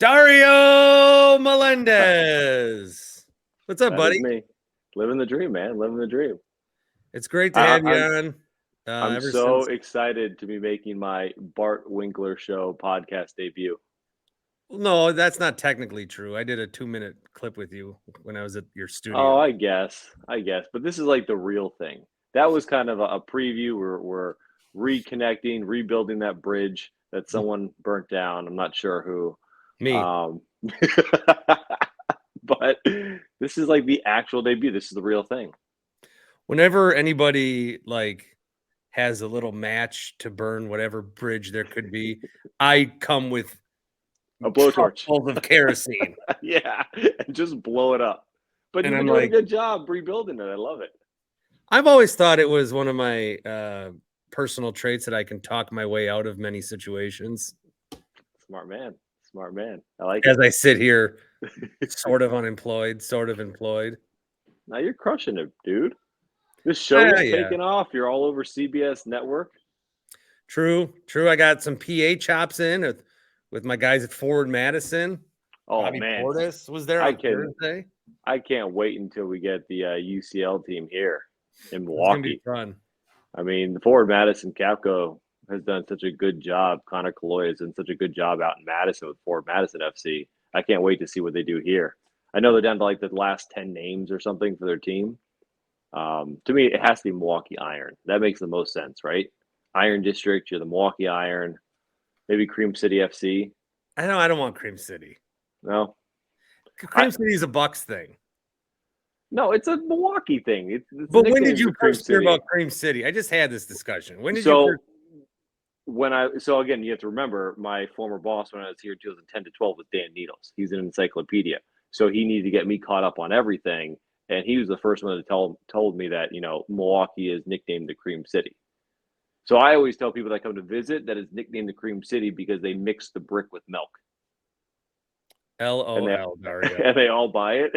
Dario Melendez. What's up, That is buddy? me. Living the dream, man. Living the dream. It's great to have you I'm on. I'm Ever so since, excited to be making my Bart Winkler Show podcast debut. no, that's not technically true. I did a 2-minute clip with you when I was at your Oh, studio. I guess. But this is like the real thing. That was kind of a preview. We're reconnecting, rebuilding that bridge that someone burnt down. I'm not sure who. Me. Um, but this is like the actual debut. This is the real thing. Whenever anybody has a little match to burn whatever bridge there could be, I come with A blowtorch. truckfuls of kerosene. Yeah, and just blow it up. But And you've I'm been doing like, a good job rebuilding it. I love it. I've always thought it was one of my personal traits that I can talk my way out of many situations. Smart man. Smart man. I like As it. I sit here, sort of unemployed, sort of employed. Now you're crushing it, dude. This show is Yeah. taking off. You're all over CBS Network. True. I got some PA chops in with my guys at Forward Madison. Oh Bobby man, Portis was there I on can. Thursday. I can't wait until we get the UCL team here in It's gonna be Milwaukee. fun. I mean, the Forward Madison Capco has done such a good job. Connor Kaloy has done such a good job out in Madison with Forward Madison FC. I can't wait to see what they do here. I know they're down to like the last 10 names or something for their team. To me, it has to be Milwaukee Iron. That makes the most sense, right? Iron District, you're the Milwaukee Iron, maybe Cream City FC. I don't want Cream City. No, Cream City is a Bucks thing. no, it's a Milwaukee thing. It's but when did you Cream first hear City. about Cream City? I just had this discussion. When did you first? So again, you have to remember my former boss when I was here in 2010 to 12 was Dan Needles. He's an encyclopedia, so he needed to get me caught up on everything, and he was the first one to told me that Milwaukee is nicknamed the Cream City. So I always tell people that come to visit that it's nicknamed the Cream City because they mix the brick with milk. LOL, Dario. And they all buy it.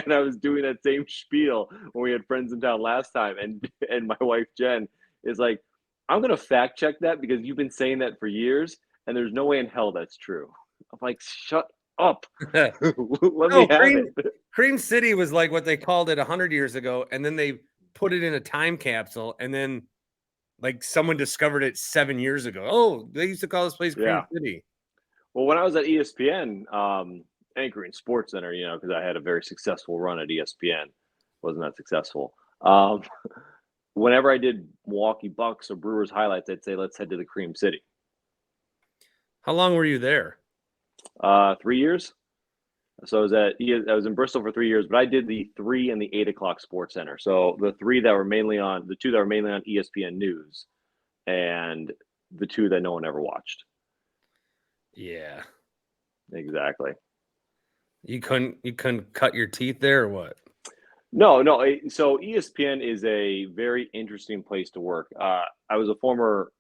And I was doing that same spiel when we had friends in town last time, and my wife Jen is like, I'm gonna fact check that because you've been saying that for years, and there's no way in hell that's true. I'm like, shut up. Let me have it. Cream City was like what they called it 100 years ago, and then they put it in a time capsule, and then like someone discovered it 7 years ago. Oh, they used to call this place Cream City. Well, when I was at ESPN, anchoring Sports Center, because I had a very successful run at ESPN, wasn't that successful. Whenever I did Milwaukee Bucks or Brewers highlights, I'd say, let's head to the Cream City. How long were you there? 3 years. So I was in Bristol for 3 years, but I did the 3 and the 8 o'clock Sports Center. So the two that were mainly on ESPN News, and the 2 that no one ever watched. Yeah, exactly. You couldn't cut your teeth there or what? No. So ESPN is a very interesting place to work. I was a former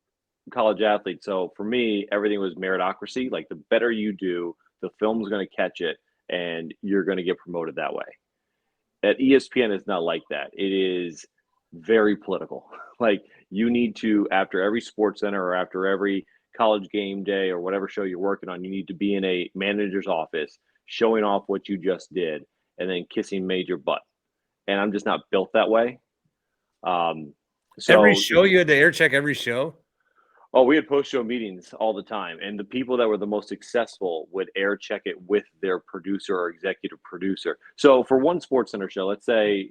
college athlete, so for me, everything was meritocracy. Like the better you do, the film's going to catch it, and you're going to get promoted that way. At ESPN, it's not like that. It is very political. Like you need to, after every Sports Center or after every college game day or whatever show you're working on, you need to be in a manager's office showing off what you just did and then kissing major butt. And I'm just not built that way. So every show you had to air check every show? Oh, we had post-show meetings all the time. And the people that were the most successful would air check it with their producer or executive producer. So for one Sports Center show, let's say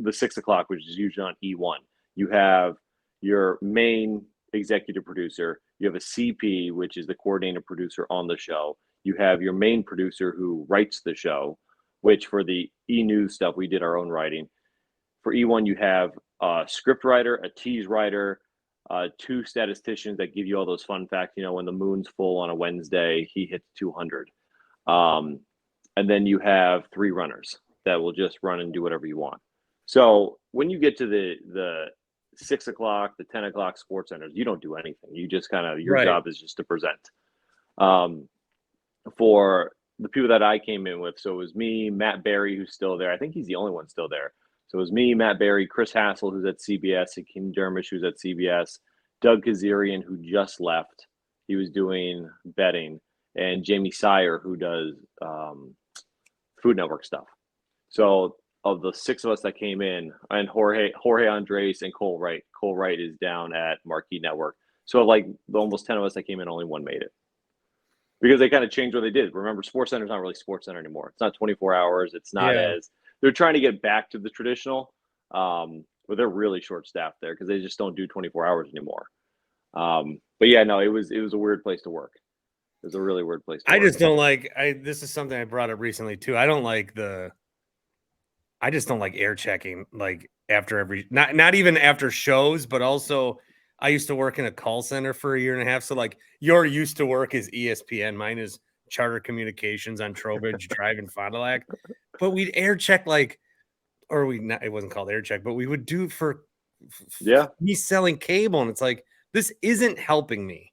the 6 o'clock, which is usually on E1, you have your main executive producer. You have a CP, which is the coordinating producer on the show. You have your main producer who writes the show, which for the E-News stuff, we did our own writing. For E1, you have a script writer, a tease writer, 2 statisticians that give you all those fun facts. When the moon's full on a Wednesday, he hits 200. And then you have 3 runners that will just run and do whatever you want. So when you get to the 6 o'clock, the 10 o'clock Sports Centers, you don't do anything. You just your job is just to present. For the people that I came in with, so it was me, Matt Berry, who's still there. I think he's the only one still there. So it was me, Matt Berry, Chris Hassel, who's at CBS, Hakeem Dermish, who's at CBS, Doug Kazarian, who just left. He was doing betting. and Jamie Sire, who does Food Network stuff. So of the 6 of us that came in, and Jorge Andres and Cole Wright is down at Marquee Network. So like the almost 10 of us that came in, only one made it. Because they kind of changed what they did. Remember, SportsCenter's not really SportsCenter anymore. It's not 24 hours. It's not as they're trying to get back to the traditional, but they're really short staffed there because they just don't do 24 hours anymore. But yeah, no, it was a weird place to work. It was a really weird place to work. I just don't like. This is something I brought up recently too. I just don't like air checking like after every not even after shows, but also I used to work in a call center for a year and a half. So like your used to work is ESPN, mine is Charter Communications on Trowbridge Drive in Fond du Lac. But we'd air check it wasn't called air check, but we would do for me selling cable, and it's like this isn't helping me.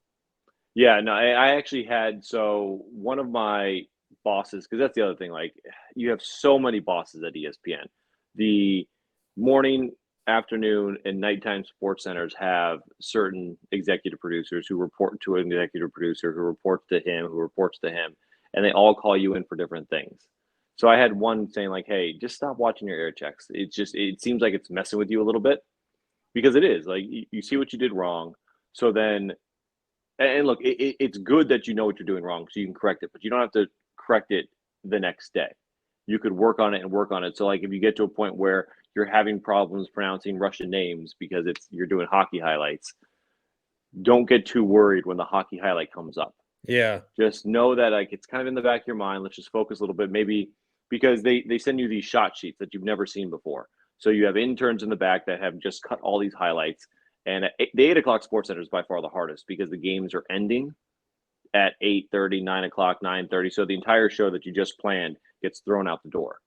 Yeah, no, I actually had one of my bosses, because that's the other thing, like you have so many bosses at ESPN. The morning, afternoon, and nighttime sports centers have certain executive producers who report to an executive producer who reports to him, and they all call you in for different things. So I had one saying like, hey, just stop watching your air checks. It seems like it's messing with you a little bit, because it is. Like you see what you did wrong. So then, and look, it's good that you know what you're doing wrong so you can correct it, but you don't have to correct it the next day. You could work on it. So like if you get to a point where you're having problems pronouncing Russian names because you're doing hockey highlights, don't get too worried when the hockey highlight comes up. Yeah. Just know that like it's kind of in the back of your mind. Let's just focus a little bit, maybe because they send you these shot sheets that you've never seen before. So you have interns in the back that have just cut all these highlights. And the 8 o'clock sports center is by far the hardest because the games are ending at 8:30, 9 o'clock, 9:30. So the entire show that you just planned gets thrown out the door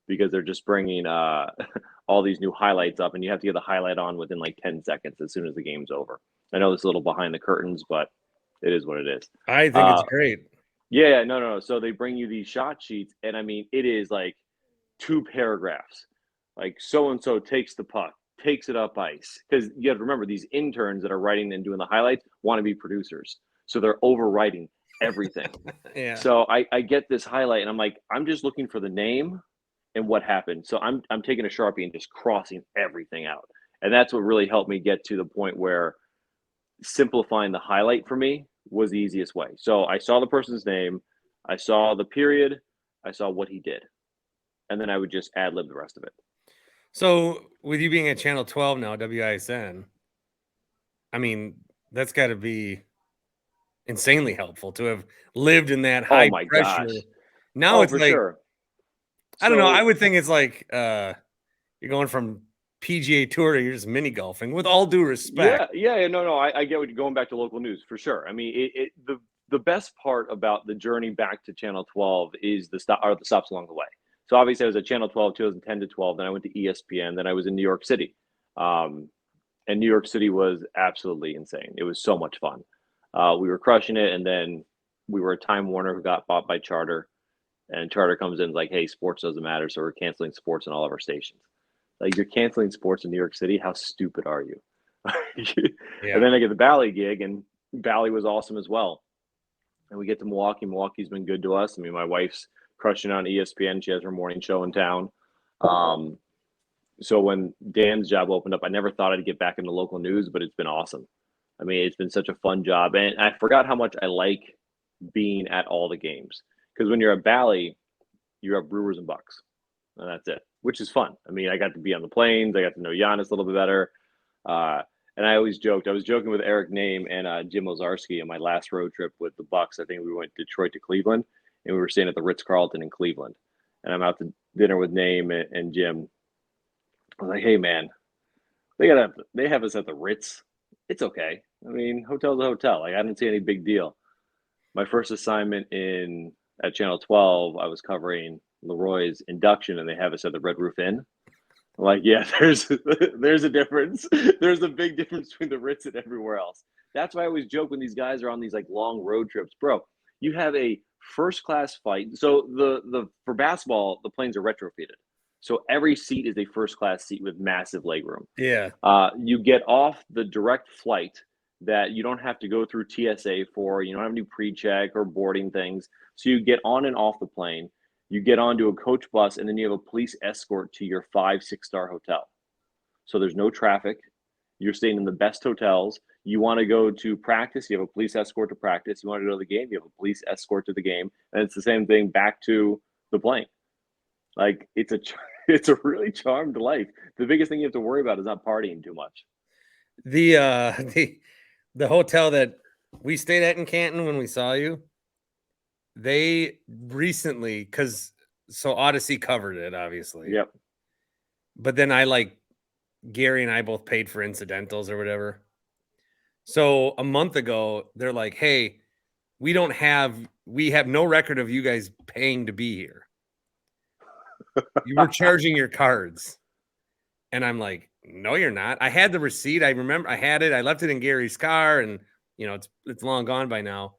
because they're just bringing all these new highlights up, and you have to get the highlight on within like 10 seconds as soon as the game's over. I know it's a little behind the curtains, but it is what it is. I think it's great. Yeah, no. So they bring you these shot sheets, and I mean, it is like 2 paragraphs. Like so-and-so takes the puck, takes it up ice. Because you have to remember, these interns that are writing and doing the highlights want to be producers. So they're overwriting everything. Yeah. So I get this highlight, and I'm like, I'm just looking for the name and what happened. So I'm taking a Sharpie and just crossing everything out. And that's what really helped me get to the point where simplifying the highlight for me was the easiest way. So I saw the person's name, I saw the period, I saw what he did, and then I would just ad lib the rest of it. So with you being at Channel 12 now, WISN, I mean, that's got to be insanely helpful to have lived in that high pressure. Gosh. Now it's for like, sure. I don't know. I would think it's like you're going from PGA Tour to you're just mini golfing, with all due respect. Yeah. No. I get what you're going back to local news for sure. I mean, the best part about the journey back to Channel 12 is the stops along the way. So obviously I was at Channel 12, 2010 to 12. Then I went to ESPN. Then I was in New York City. And New York City was absolutely insane. It was so much fun. We were crushing it. And then we were a Time Warner who got bought by Charter. And Charter comes in and is like, hey, sports doesn't matter. So we're canceling sports on all of our stations. Like, you're canceling sports in New York City? How stupid are you? Yeah. And then I get the Bally gig, and Bally was awesome as well. And we get to Milwaukee. Milwaukee's been good to us. I mean, my wife's crushing on ESPN. She has her morning show in town. So when Dan's job opened up, I never thought I'd get back into local news, but it's been awesome. I mean, it's been such a fun job. And I forgot how much I like being at all the games. Because when you're at Bally, you have Brewers and Bucks. And that's it, which is fun. I mean, I got to be on the planes. I got to know Giannis a little bit better. And I always joked. I was joking with Eric Name and Jim Ozarski on my last road trip with the Bucks. I think we went Detroit to Cleveland, and we were staying at the Ritz-Carlton in Cleveland. And I'm out to dinner with Name and Jim. I was like, hey, man, they have us at the Ritz. It's okay. I mean, hotel's a hotel. Like, I didn't see any big deal. My first assignment at Channel 12, I was covering Leroy's induction, and they have us at the Red Roof Inn. I'm like, yeah, there's a difference. There's a big difference between the Ritz and everywhere else. That's why I always joke when these guys are on these like long road trips, bro. You have a first class flight. So for basketball, the planes are retrofitted. So every seat is a first class seat with massive legroom. Yeah. You get off the direct flight that you don't have to go through TSA for. You don't have to do pre-check or boarding things. So you get on and off the plane, you get onto a coach bus, and then you have a police escort to your 5-6 star hotel. So there's no traffic. You're staying in the best hotels. You want to go to practice, you have a police escort to practice. You want to go to the game, you have a police escort to the game. And it's the same thing back to the plane. Like it's a really charmed life. The biggest thing you have to worry about is not partying too much. The hotel that we stayed at in Canton when we saw you, they recently, so Odyssey covered it, obviously. Yep. But then Gary and I both paid for incidentals or whatever. So a month ago, they're like, hey, we have no record of you guys paying to be here. You were charging your cards. And I'm like, no, you're not. I had the receipt. I remember I had it. I left it in Gary's car, and it's long gone by now.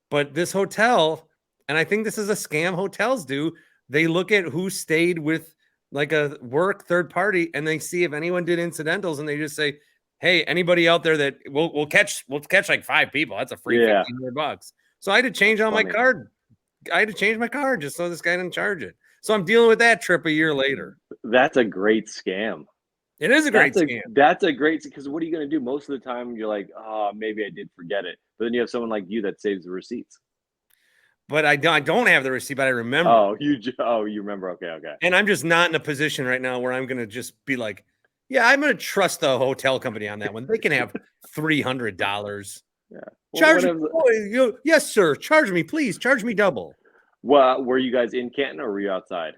But this hotel, and I think this is a scam hotels do, they look at who stayed with like a work third party, and they see if anyone did incidentals, and they just say, hey, anybody out there that we'll catch like 5 people. That's a free $1,500. So I had to change my card. I had to change my card just so this guy didn't charge it. So I'm dealing with that trip a year later. That's a great scam. It is a great scam. That's a great, because what are you going to do? Most of the time you're like, oh, maybe I did forget it. But then you have someone like you that saves the receipts. But I don't have the receipt, but I remember. Oh, you remember. Okay. And I'm just not in a position right now where I'm going to just be like, yeah, I'm going to trust the hotel company on that one. They can have $300. Yeah. Charge me. Yes, sir. Charge me, please. Charge me double. Well, were you guys in Canton or were you outside?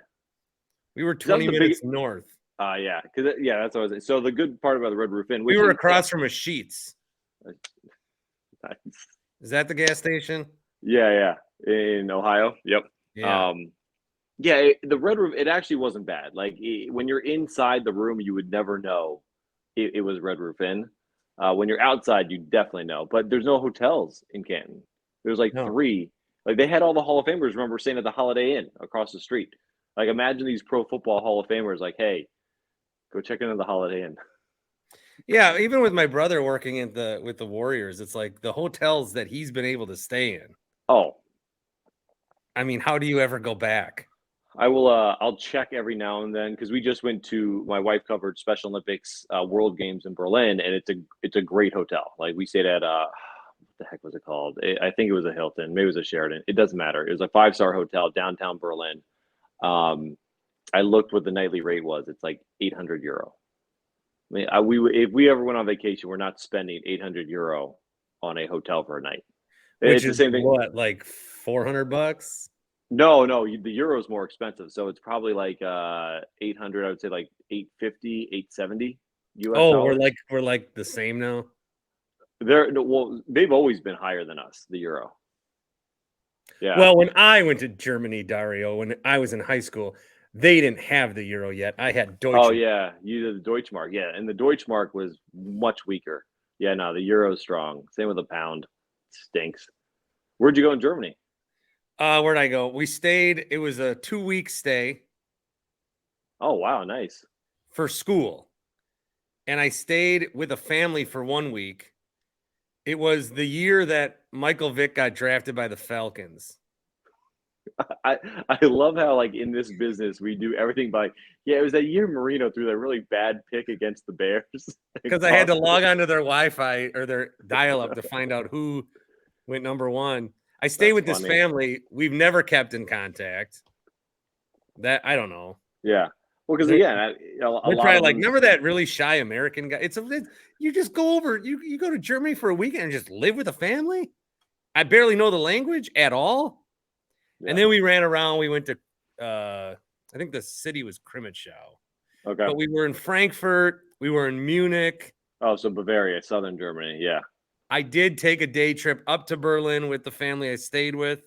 We were 20 minutes north. Yeah, because that's what I was saying. So the good part about the Red Roof Inn, we were across from a Sheetz. Nice. Is that the gas station? Yeah, in Ohio. Yep. Yeah. The Red Roof, it actually wasn't bad. Like when you're inside the room, you would never know it was Red Roof Inn. When you're outside, you definitely know. But there's no hotels in Canton. There's 3. Like they had all the Hall of Famers. Remember staying at the Holiday Inn across the street. Like imagine these Pro Football Hall of Famers. Like, hey, go check into the Holiday Inn. Yeah, even with my brother working with the Warriors, it's like the hotels that he's been able to stay in. Oh, I mean, how do you ever go back? I will. I'll check every now and then because we just went to. My wife covered Special Olympics World Games in Berlin, and it's a great hotel. Like we stayed at what the heck was it called? I think it was a Hilton, maybe it was a Sheraton. It doesn't matter. It was a 5-star hotel downtown Berlin. I looked what the nightly rate was. It's like €800. I mean, if we ever went on vacation, we're not spending €800 on a hotel for a night. Which is the same thing. What, like $400? No, the euro is more expensive, so it's probably like 800. I would say like 850, 870 US. Oh, we're like the same now. They've always been higher than us, the euro. Yeah. Well, when I went to Germany, Dario, when I was in high school, they didn't have the euro yet. I had Deutsche. Oh yeah, you did the Deutschmark. Yeah, and the Deutschmark was much weaker. Yeah, no, the euro's strong. Same with the pound. It stinks. Where'd you go in Germany? Where'd I go? We stayed. It was a 2-week stay. Oh wow, nice. For school, and I stayed with a family for 1 week. It was the year that Michael Vick got drafted by the Falcons. I love how like in this business we do everything by it was that year Marino threw that really bad pick against the Bears. Because I had to log onto their Wi-Fi or their dial-up to find out who went number 1. I stay with this family. We've never kept in contact. That I don't know. Yeah. Well, because again, they're probably like, remember that really shy American guy? You just go over, you go to Germany for a weekend and just live with a family. I barely know the language at all. Yeah. And then we ran around. We went to, I think the city was Krimitschau. Okay. But we were in Frankfurt. We were in Munich. Oh, so Bavaria, southern Germany. Yeah. I did take a day trip up to Berlin with the family I stayed with.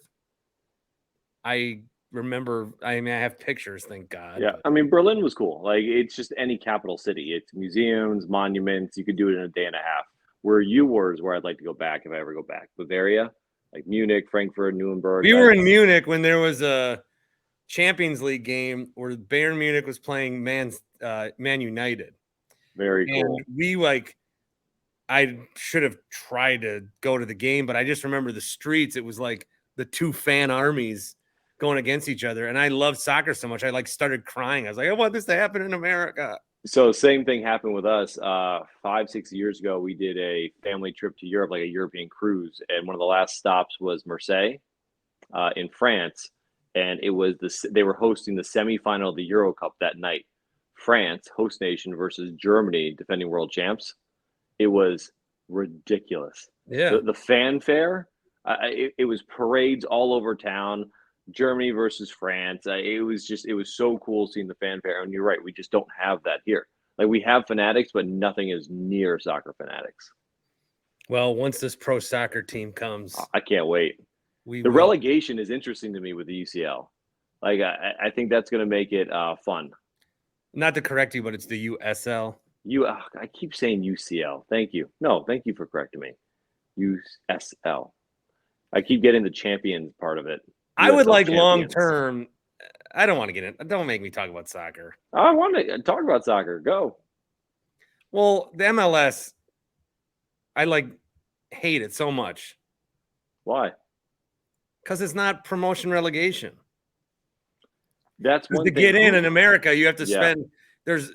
I remember, I have pictures, thank God. Yeah, I mean, Berlin was cool. Like, it's just any capital city. It's museums, monuments. You could do it in a day and a half. Where you were is where I'd like to go back if I ever go back. Bavaria, like Munich, Frankfurt, Nuremberg. We were in Munich when there was a Champions League game where Bayern Munich was playing Man United. Very cool. And we I should have tried to go to the game, but I just remember the streets. It was like the two fan armies going against each other. And I love soccer so much. I like started crying. I was like, I want this to happen in America. So same thing happened with us 5-6 years ago. We did a family trip to Europe, like a European cruise, and one of the last stops was Marseille in France, and it was they were hosting the semifinal of the Euro Cup that night. France, host nation, versus Germany, defending world champs. It was ridiculous. Yeah. The fanfare, it was parades all over town. Germany versus France. It was so cool seeing the fanfare. And you're right, we just don't have that here. Like, we have fanatics, but nothing is near soccer fanatics. Well, once this pro soccer team comes, I can't wait. The relegation is interesting to me with the UCL. Like, I think that's going to make it fun. Not to correct you, but it's the USL. I keep saying UCL. Thank you. No, thank you for correcting me. USL. I keep getting the champions part of it. I would like long term. I don't want to get in. Don't make me talk about soccer. I want to talk about soccer. Go. Well, the MLS, I hate it so much. Why? Because it's not promotion relegation. That's one to thing. Get in America, you have to spend. There's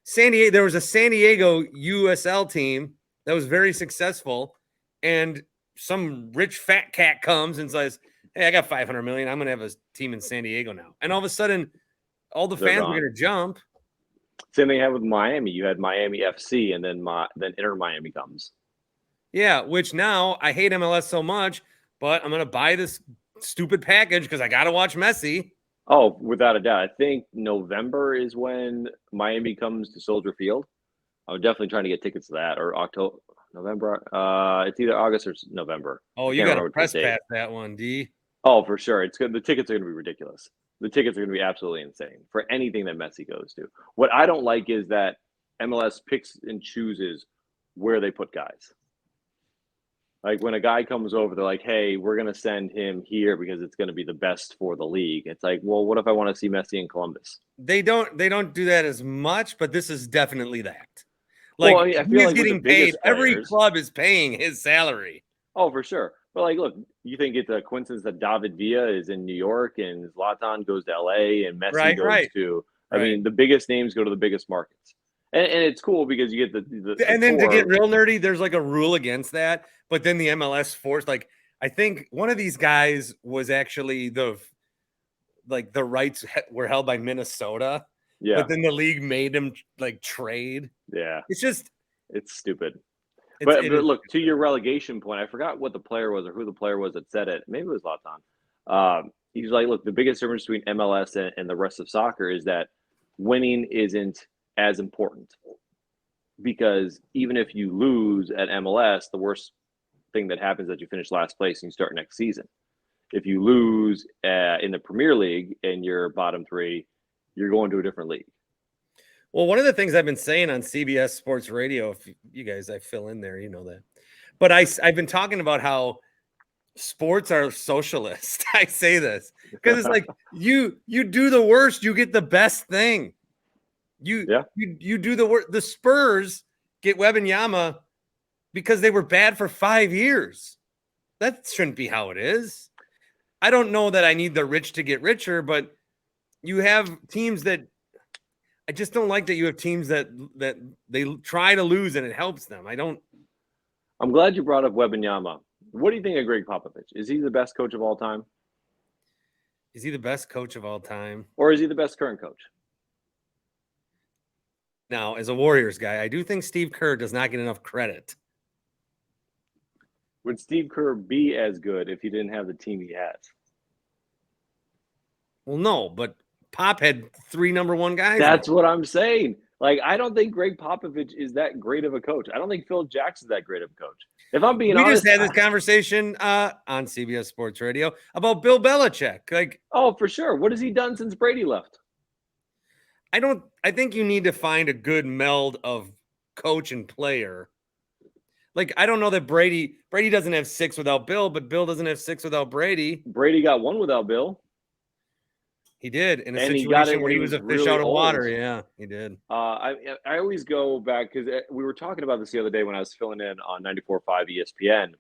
San Diego. There was a San Diego USL team that was very successful, and some rich fat cat comes and says, hey, I got $500 million. I'm going to have a team in San Diego now. And all of a sudden, all the fans are going to jump. Same thing happened with Miami. You had Miami FC, and then Inter Miami comes. Yeah, which now I hate MLS so much, but I'm going to buy this stupid package because I got to watch Messi. Oh, without a doubt. I think November is when Miami comes to Soldier Field. I'm definitely trying to get tickets to that, or November. It's either August or November. Oh, you got to press pass that one, D. Oh, for sure. It's good. The tickets are going to be ridiculous. The tickets are going to be absolutely insane for anything that Messi goes to. What I don't like is that MLS picks and chooses where they put guys. Like, when a guy comes over, they're like, hey, we're going to send him here because it's going to be the best for the league. It's like, well, what if I want to see Messi in Columbus? They don't do that as much, but this is definitely that. Like, well, I feel he's getting paid. Every club is paying his salary. Oh, for sure. But, like, look, you think it's a coincidence that David Villa is in New York and Zlatan goes to LA and Messi goes to – I mean, the biggest names go to the biggest markets. And it's cool because you get the and then to get real nerdy, there's like a rule against that. But then the MLS forced, like, I think one of these guys was actually the rights were held by Minnesota. Yeah. But then the league made him like trade. Yeah. It's stupid. But look, to your relegation point, I forgot what the player was or who the player was that said it. Maybe it was Zlatan. He's like, look, the biggest difference between MLS and the rest of soccer is that winning isn't as important, because even if you lose at MLS, the worst thing that happens is that you finish last place and you start next season. If you lose in the Premier League and you're bottom three, you're going to a different league. Well, one of the things I've been saying on CBS Sports Radio, if you guys, I fill in there, you know that. But I've been talking about how sports are socialist. I say this because it's like you do the worst, you get the best thing. You do the worst. The Spurs get Wembanyama because they were bad for 5 years. That shouldn't be how it is. I don't know that I need the rich to get richer, but you have teams that I just don't like that you have teams that they try to lose and it helps them. I'm glad you brought up Wembanyama. What do you think of Greg Popovich? Is he the best coach of all time? Is he the best coach of all time? Or is he the best current coach? Now, as a Warriors guy, I do think Steve Kerr does not get enough credit. Would Steve Kerr be as good if he didn't have the team he has? Well, no, but Pop had 3 number 1 guys. That's what I'm saying. Like, I don't think Greg Popovich is that great of a coach. I don't think Phil Jackson's that great of a coach. If I'm being honest, we just had this conversation on CBS Sports Radio about Bill Belichick. Like, oh, for sure. What has he done since Brady left? I think you need to find a good meld of coach and player. Like, I don't know that Brady doesn't have 6 without Bill, but Bill doesn't have 6 without Brady. Brady got 1 without Bill. He did in a And he got it situation where when he he was was a fish really out of water. old. Yeah, he did. I always go back because we were talking about this the other day when I was filling in on 94.5 ESPN.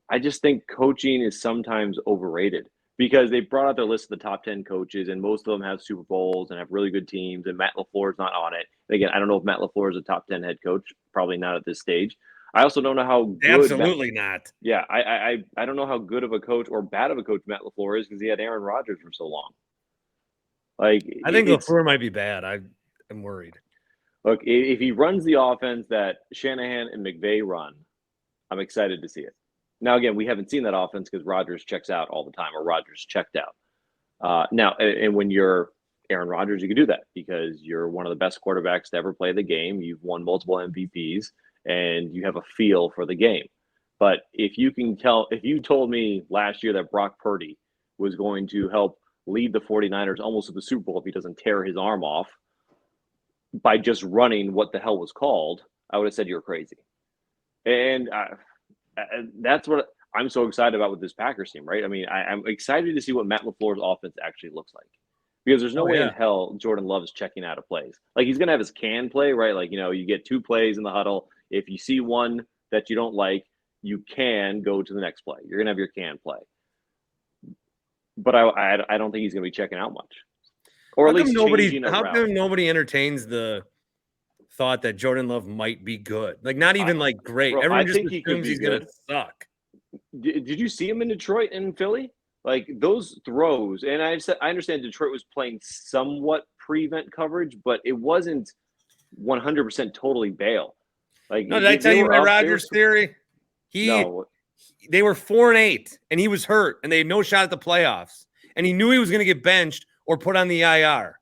I just think coaching is sometimes overrated because they brought out their list of the top 10 coaches, and most of them have Super Bowls and have really good teams, and Matt LaFleur is not on it. And again, I don't know if Matt LaFleur is a top 10 head coach, probably not at this stage. I also don't know how good Absolutely not. yeah, I don't know how good of a coach or bad of a coach Matt LaFleur is because he had Aaron Rodgers for so long. Like I think it's LaFleur might be bad. I'm worried. look, if he runs the offense that Shanahan and McVay run, I'm excited to see it. Now, again, we haven't seen that offense because Rodgers checks out all the time, or Rodgers checked out. Now, and when you're Aaron Rodgers, you can do that because you're one of the best quarterbacks to ever play the game. You've won multiple MVPs, and you have a feel for the game. But if you told me last year that Brock Purdy was going to help lead the 49ers almost to the Super Bowl if he doesn't tear his arm off by just running what the hell was called, I would have said you're crazy. And that's what I'm so excited about with this Packers team, right? I mean, I'm excited to see what Matt LaFleur's offense actually looks like because there's no way in hell Jordan Love is checking out of plays. Like he's going to have his can play, right? Like, you get 2 plays in the huddle. If you see one that you don't like, you can go to the next play. You're going to have your can play. But I don't think he's going to be checking out much. Or at least changing How around. come nobody entertains the thought that Jordan Love might be good? Like not even like great. Bro, Everyone I just think he could assumes be he's good. gonna suck. Did you see him in Detroit and Philly? Like those throws, and I understand Detroit was playing somewhat prevent coverage, but it wasn't 100% totally bail. Like No, did I tell you my Rodgers theory? No. They were 4-8, and he was hurt, and they had no shot at the playoffs, and he knew he was going to get benched or put on the IR.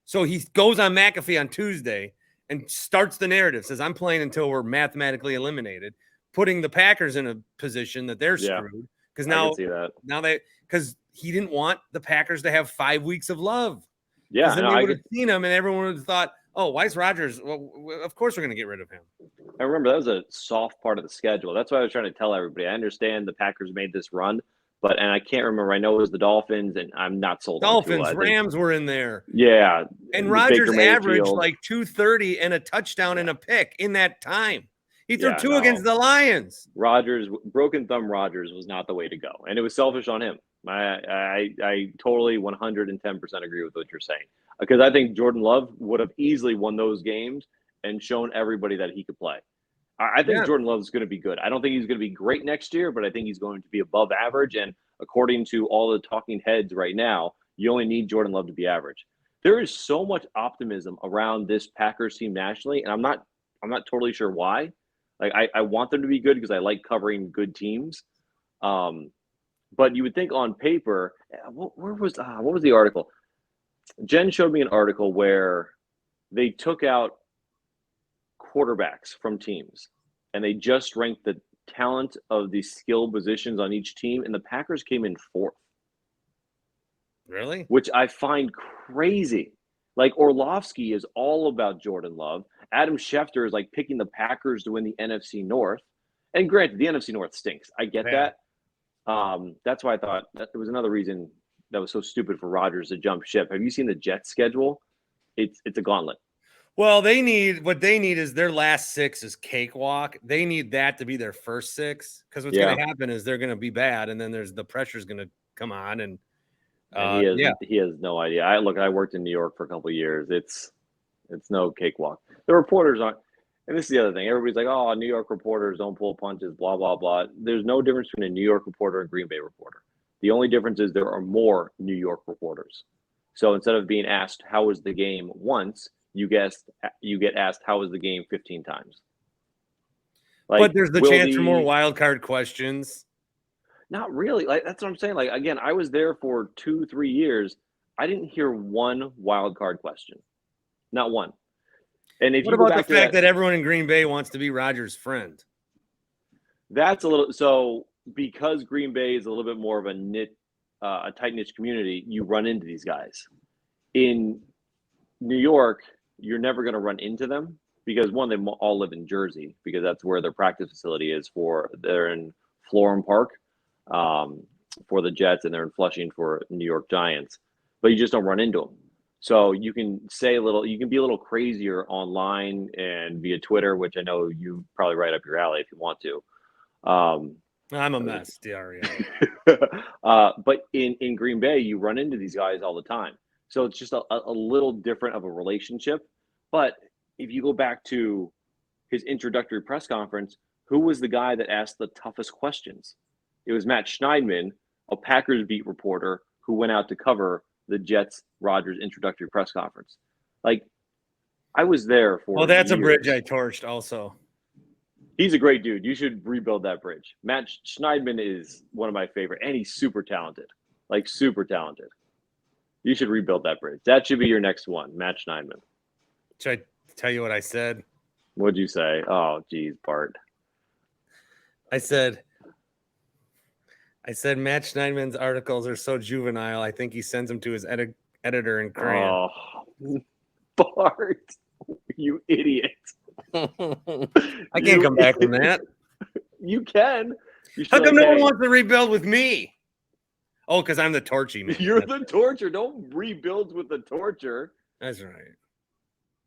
So he goes on McAfee on Tuesday and starts the narrative, says, I'm playing until we're mathematically eliminated, putting the Packers in a position that they're screwed. Because I can see that. Because he didn't want the Packers to have 5 weeks of love. Yeah. Because then they would have seen him and everyone would have thought, oh, why is Rodgers? Well, of course we're going to get rid of him. I remember that was a soft part of the schedule. That's why I was trying to tell everybody. I understand the Packers made this run, and I can't remember. I know it was the Dolphins, and I'm not sold on Dolphins, Rams were in there. Yeah. And Rodgers averaged like 230 and a touchdown and a pick in that time. He threw 2 against the Lions. Broken thumb Rodgers was not the way to go. And it was selfish on him. I totally 110% agree with what you're saying. Because I think Jordan Love would have easily won those games and shown everybody that he could play. I think Jordan Love is going to be good. I don't think he's going to be great next year, but I think he's going to be above average. And according to all the talking heads right now, you only need Jordan Love to be average. There is so much optimism around this Packers team nationally, and I'm not totally sure why. Like I want them to be good because I like covering good teams. But you would think on paper, what was the article? Jen showed me an article where they took out quarterbacks from teams and they just ranked the talent of the skill positions on each team, and the Packers came in 4th. Really? Which I find crazy. Like Orlovsky is all about Jordan Love. Adam Schefter is like picking the Packers to win the NFC North. And granted, the NFC North stinks. I get that. That's why I thought that there was another reason that was so stupid for Rodgers to jump ship. Have you seen the Jets schedule? It's a gauntlet. Well, what they need is their last 6 is cakewalk. They need that to be their first 6 because what's going to happen is they're going to be bad, and then the pressure's going to come on, and he has no idea. I worked in New York for a couple of years. It's no cakewalk. The reporters aren't, and this is the other thing. Everybody's like, "Oh, New York reporters don't pull punches." Blah blah blah. There's no difference between a New York reporter and a Green Bay reporter. The only difference is there are more New York reporters. So instead of being asked how was the game once, you get asked how was the game 15 times. But there's the chance for more wild card questions. Not really. Like that's what I'm saying. Like again, I was there for 2-3 years. I didn't hear one wild card question. Not one. And if what you go about back the fact that everyone in Green Bay wants to be Rodgers' friend? That's a little so because Green Bay is a little bit more of a tight knit community. You run into these guys. In New York, you're never going to run into them because one, they all live in Jersey because that's where their practice facility is they're in Florham Park for the Jets and they're in Flushing for New York Giants. but you just don't run into them. So you can be a little crazier online and via Twitter, which I know you probably right up your alley if you want to. I'm a mess, Dario. But in Green Bay, you run into these guys all the time. So it's just a little different of a relationship. But if you go back to his introductory press conference, who was the guy that asked the toughest questions? It was Matt Schneidman, a Packers beat reporter who went out to cover the Jets-Rodgers introductory press conference. Like, I was there for Well, that's years. a bridge I torched also. He's a great dude. You should rebuild that bridge. Matt Schneidman is one of my favorite, and he's super talented. Like, super talented. You should rebuild that bridge. That should be your next one, Matt Schneidman. Should I tell you what I said? What'd you say? Oh, geez, Bart. I said Matt Schneidman's articles are so juvenile. I think he sends them to his editor in Korea. Oh, Bart, you idiot. I can't come back from that. You can. How come no one wants to rebuild with me? Oh, because I'm the torchy man. You're the torture. Don't rebuild with the torture. That's right.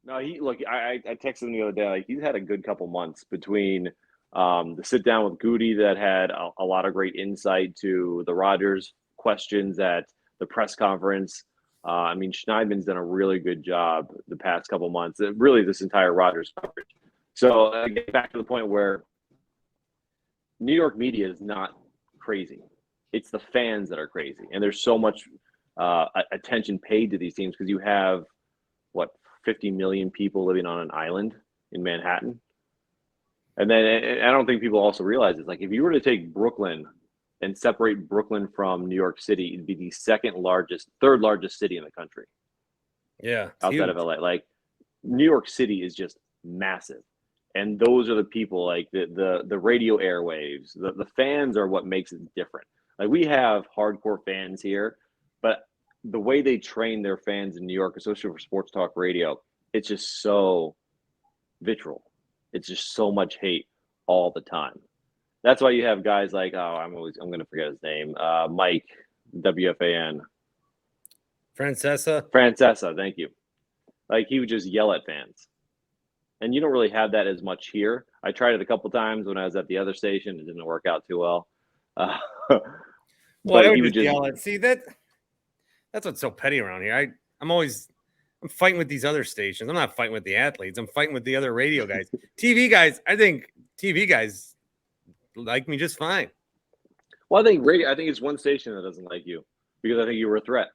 No, I texted him the other day. Like, he's had a good couple months between the sit down with Goody that had a lot of great insight to the Rodgers questions at the press conference. I mean, Schneidman's done a really good job the past couple months. Really, this entire Rodgers coverage. So get back to the point where New York media is not crazy. It's the fans that are crazy, and there's so much attention paid to these teams because you have 50 million people living on an island in Manhattan. And then I don't think people also realize it's like if you were to take Brooklyn and separate Brooklyn from New York City, it'd be the third largest city in the country. Yeah. Outside of LA. Like, New York City is just massive. And those are the people, like the radio airwaves, the fans are what makes it different. Like, we have hardcore fans here, but the way they train their fans in New York, especially for sports talk radio, it's just so vitriol. It's just so much hate all the time. That's why you have guys like, I'm going to forget his name, Mike, WFAN. Francesa, thank you. Like, he would just yell at fans. And you don't really have that as much here. I tried it a couple times when I was at the other station. It didn't work out too well. Well, I would just yell at. See, that's what's so petty around here. I'm fighting with these other stations. I'm not fighting with the athletes. I'm fighting with the other radio guys. TV guys, I think TV guys like me just fine. Well, I think it's one station that doesn't like you because I think you were a threat.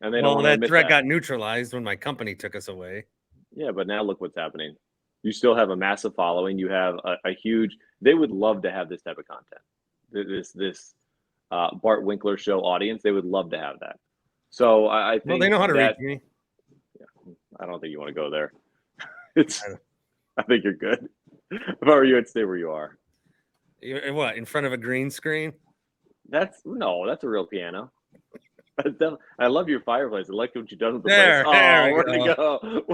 And that threat got neutralized when my company took us away. Yeah, but now look what's happening. You still have a massive following. You have a huge. They would love to have this type of content. This Bart Winkler Show audience. They would love to have that. So I think. Well, they know how to reach me. Yeah, I don't think you want to go there. I think you're good. If I were you, I'd stay where you are. What, in front of a green screen? That's a real piano. I love your fireplace. I like what you've done with the place.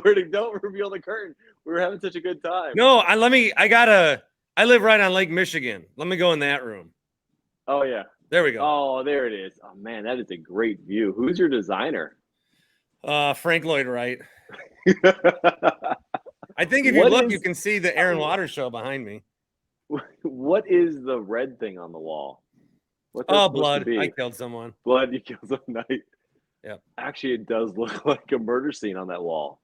Where'd it go? Don't reveal the curtain. We were having such a good time. No, I live right on Lake Michigan. Let me go in that room. Oh yeah. There we go. Oh, there it is. Oh man, that is a great view. Who's your designer? Frank Lloyd Wright. I think if you look, you can see the Aaron Waters show behind me. What is the red thing on the wall? Blood. I killed someone. Blood, you killed someone. Yeah. Actually, it does look like a murder scene on that wall.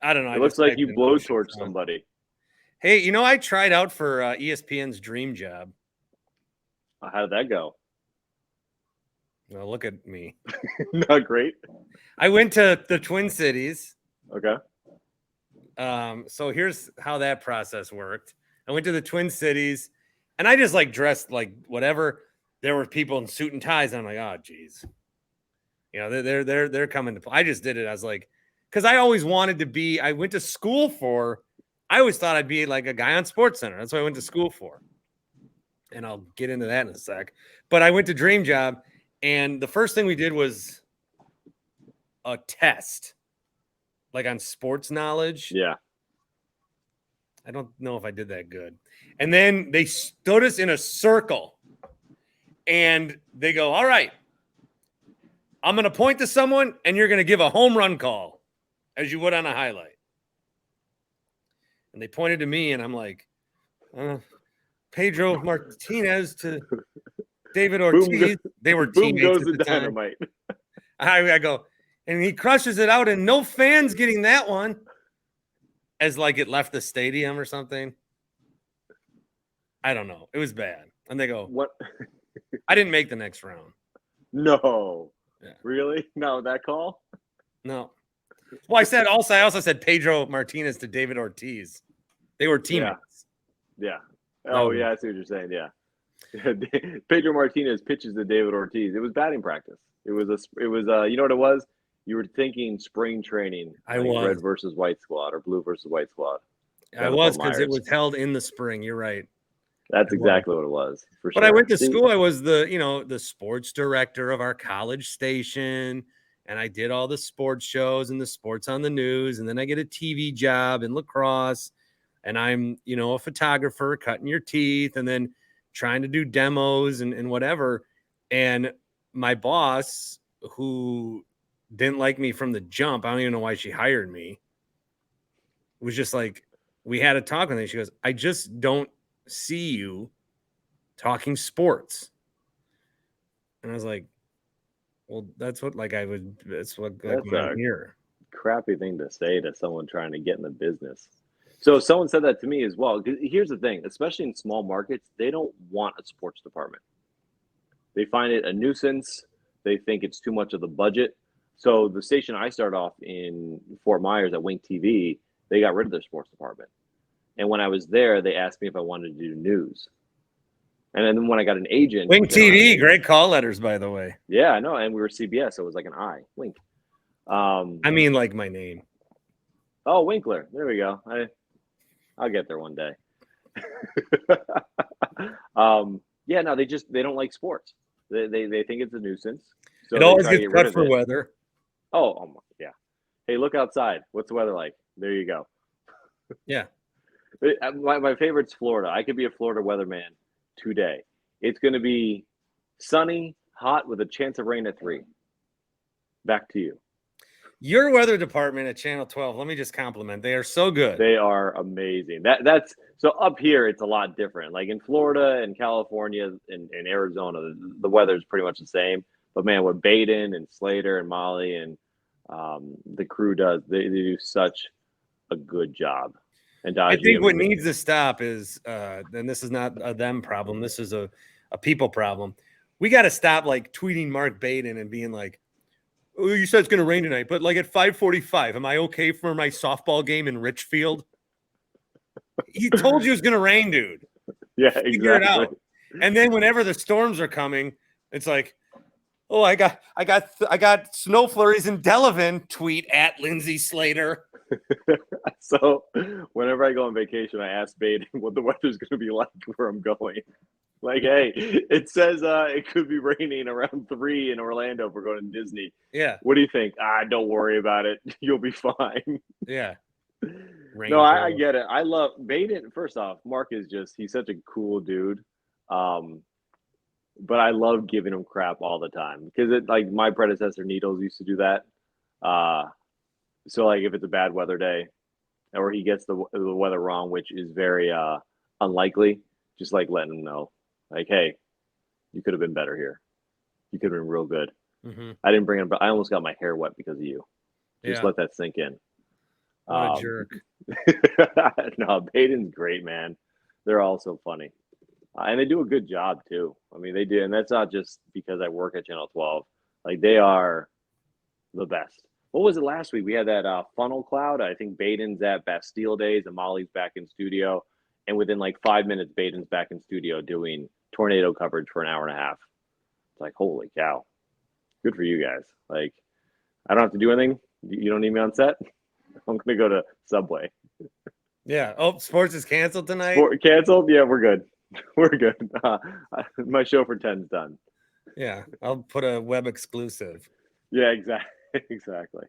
I don't know. It looks like you blowtorched somebody. Hey, I tried out for ESPN's dream job. How did that go? Well, look at me. Not great. I went to the Twin Cities. Okay. So here's how that process worked. I went to the Twin Cities, and I just dressed like whatever. There were people in suit and ties, and I'm like, oh, geez. They're coming to play. I just did it. I was like, because I always wanted to be. I went to school for. I always thought I'd be like a guy on SportsCenter. That's what I went to school for. And I'll get into that in a sec. But I went to Dream Job, and the first thing we did was a test, like on sports knowledge. Yeah. I don't know if I did that good. And then they stood us in a circle, and they go, all right, I'm going to point to someone, and you're going to give a home run call as you would on a highlight. And they pointed to me, and I'm like, Pedro Martinez to David Ortiz. They were boom teammates goes at the the time. dynamite. I go, and he crushes it out, and no fans getting that one. As like it left the stadium or something. I don't know. It was bad. And they go, what? I didn't make the next round. No. Yeah. Really? No, that call? No. Well, I also said Pedro Martinez to David Ortiz. They were teammates. Yeah. Oh, yeah, I see what you're saying. Yeah. Pedro Martinez pitches to David Ortiz. It was batting practice. It was you know what it was? You were thinking spring training. I was. Red versus white squad or blue versus white squad. I was, because it was held in the spring. You're right. That's exactly what it was. For sure. But I went to school. I was the sports director of our college station, and I did all the sports shows and the sports on the news. And then I get a TV job in lacrosse, and I'm, a photographer cutting your teeth and then trying to do demos and whatever. And my boss, who didn't like me from the jump, I don't even know why she hired me, was just like, we had a talk with her. She goes, I just don't see you talking sports. And I was like, well, that's what that's I'm here. Crappy thing to say to someone trying to get in the business. So someone said that to me as well. Here's the thing, especially in small markets, they don't want a sports department. They find it a nuisance. They think it's too much of the budget. So the station I started off in Fort Myers at Wink TV, they got rid of their sports department. And when I was there, they asked me if I wanted to do news. And then when I got an agent, Wink TV, great call letters, by the way. Yeah, I know. And we were CBS, so it was like an I, Wink. I mean, like my name. Oh, Winkler. There we go. I'll get there one day. Yeah, no, they don't like sports. They think it's a nuisance. So it always gets cut for weather. Oh, yeah. Hey, look outside. What's the weather like? There you go. Yeah. My favorite's Florida. I could be a Florida weatherman today. It's going to be sunny, hot, with a chance of rain at 3. Back to you. Your weather department at Channel 12, let me just compliment. They are so good. They are amazing. That's so up here, it's a lot different. Like in Florida and California and Arizona, the weather is pretty much the same. But man, what Baden and Slater and Molly and the crew does, they do such a good job. And I think what needs to stop is, and this is not a them problem, this is a people problem. We got to stop like tweeting Mark Baden and being like, oh, you said it's going to rain tonight, but like at 5:45, am I okay for my softball game in Richfield? He told you it was going to rain, dude. Yeah, exactly. Figure it out. And then whenever the storms are coming, it's like, oh, I got snow flurries in Delavan. Tweet at Lindsay Slater. So whenever I go on vacation, I ask Baden what the weather's going to be like where I'm going. Like, hey, it says it could be raining around 3 in Orlando if we're going to Disney. Yeah. What do you think? Don't worry about it. You'll be fine. Yeah. No, I get it. I love Baden. First off, Mark is he's such a cool dude. But I love giving him crap all the time because like my predecessor Needles used to do that. So like if it's a bad weather day or he gets the weather wrong, which is very unlikely, just like letting him know, like, hey, you could have been better here. You could have been real good. Mm-hmm. I didn't bring him, but I almost got my hair wet because of you. Just let that sink in. What a jerk. No, Baden's great, man. They're all so funny. And they do a good job too. I mean, they do. And that's not just because I work at Channel 12. Like they are the best. What was it last week? We had that funnel cloud. I think Baden's at Bastille Days and Molly's back in studio. And within like 5 minutes, Baden's back in studio doing tornado coverage for an hour and a half. It's like, holy cow. Good for you guys. Like, I don't have to do anything. You don't need me on set. I'm going to go to Subway. Yeah. Oh, sports is canceled tonight? Canceled? Yeah, we're good. We're good. My show for 10's done. Yeah. I'll put a web exclusive. Yeah, exactly.